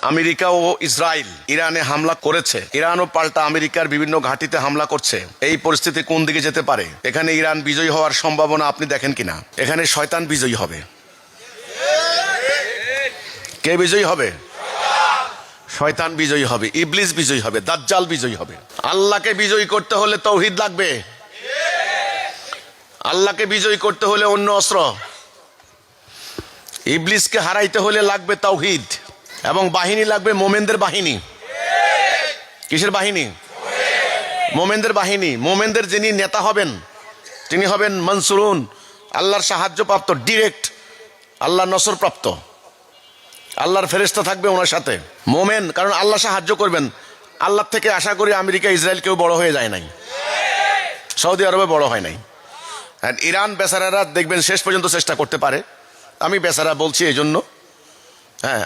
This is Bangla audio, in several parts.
আমেরিকা ও ইসরায়েল ইরানে হামলা করেছে, ইরানও পাল্টা আমেরিকার বিভিন্ন ঘাঁটিতে হামলা করছে। এই পরিস্থিতি কোন দিকে যেতে পারে? এখানে ইরান বিজয়ী হওয়ার সম্ভাবনা আপনি দেখেন কিনা? এখানে শয়তান বিজয়ী হবে। কে বিজয়ী হবে? শয়তান বিজয়ী হবে, ইবলিস বিজয়ী হবে, দাজ্জাল বিজয়ী হবে। আল্লাহকে বিজয়ী করতে হলে তাওহীদ লাগবে। আল্লাহকে বিজয়ী করতে হলে অন্য অস্ত্র। ইবলিসকে হারাইতে হলে লাগবে তাওহীদ, এবং বাহিনী লাগবে মোমেনদের বাহিনী। কিসের বাহিনী? মোমেনদের বাহিনী। মোমেনদের যিনি নেতা হবেন তিনি হবেন মনসুরুন, আল্লাহর সাহায্য প্রাপ্ত, ডিরেক্ট আল্লাহর নসর প্রাপ্ত। আল্লাহর ফেরেশতা থাকবে ওনার সাথে। মোমেন, কারণ আল্লাহ সাহায্য করবেন। আল্লাহ থেকে আশা করি আমেরিকা ইসরায়েল কেউ বড় হয়ে যায় নাই, সৌদি আরবে বড় হয় নাই। আর ইরান বেচারারা দেখবেন শেষ পর্যন্ত চেষ্টা করতে পারে। আমি বেচারা বলছি এই জন্য, হ্যাঁ,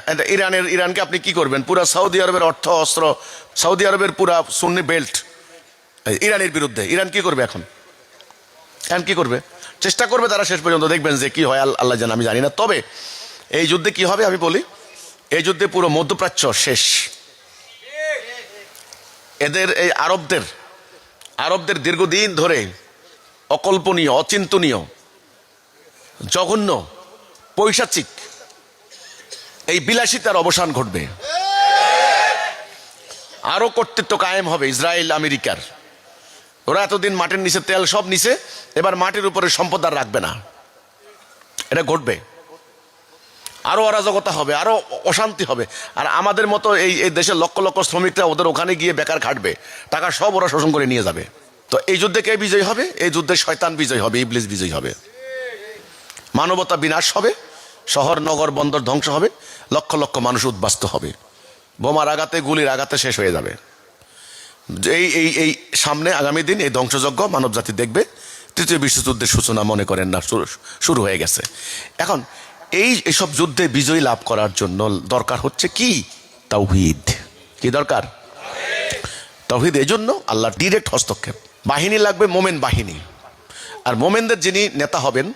ইরানকে আপনি কি করবেন? পুরা সৌদি আরবের অর্থ অস্ত্র, সৌদি আরবের পুরা সুন্নি বেল্ট ইরানের বিরুদ্ধে। ইরান কি করবে এখন? কি করবে? চেষ্টা করবে তারা, শেষ পর্যন্ত দেখবেন যে কি হয় আল্লাহ জানে, আমি জানি না। তবে এই যুদ্ধে কি হবে আমি বলি, এই যুদ্ধে পুরো মধ্যপ্রাচ্য শেষ। এদের এই আরবদের দীর্ঘদিন ধরে অকল্পনীয়, অচিন্তনীয়, জঘন্য, পৈশাচিক এই বিলাসিতার অবসান ঘটবে। আরো কর্তৃত্ব কায়েম হবে ইসরায়েল আমেরিকার। ওরা এতদিন মাটির নিচে তেল সব নিচে, এবার মাটির উপরে সম্পদ আর রাখবে না। এটা ঘটবে। আরো অরাজকতা হবে, আরো অশান্তি হবে। আর আমাদের মতো এই দেশের লক্ষ লক্ষ শ্রমিকরা ওদের ওখানে গিয়ে বেকার খাটবে, টাকা সব ওরা শোষণ করে নিয়ে যাবে। তো এই যুদ্ধে কে বিজয়ী হবে? এই যুদ্ধে শয়তান বিজয়ী হবে, ইবলিস বিজয়ী হবে। মানবতা বিনাশ হবে, শহর নগর বন্দর ধ্বংস হবে, লক্ষ লক্ষ মানুষ উদ্বাস্ত হবে, বোমার আঘাতে গুলির আঘাতে শেষ হয়ে যাবে। এই সামনে আগামী দিন এই ধ্বংসযজ্ঞ মানব জাতি দেখবে। তৃতীয় বিশ্বযুদ্ধের সূচনা মনে করেন না শুরু হয়ে গেছে। এখন এইসব যুদ্ধে বিজয় লাভ করার জন্য দরকার হচ্ছে কি? তাওহীদ। কি দরকার? তাওহীদ। এই জন্য আল্লাহর ডিরেক্ট হস্তক্ষেপ। বাহিনী লাগবে মোমেন বাহিনী, আর মোমেনদের যিনি নেতা হবেন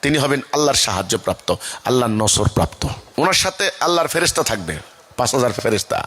তিনি হবেন আল্লাহর সাহায্য প্রাপ্ত, আল্লাহর নসর প্রাপ্ত। ওনার সাথে আল্লাহর ফেরেশতা থাকবে, 5000 ফেরেশতা।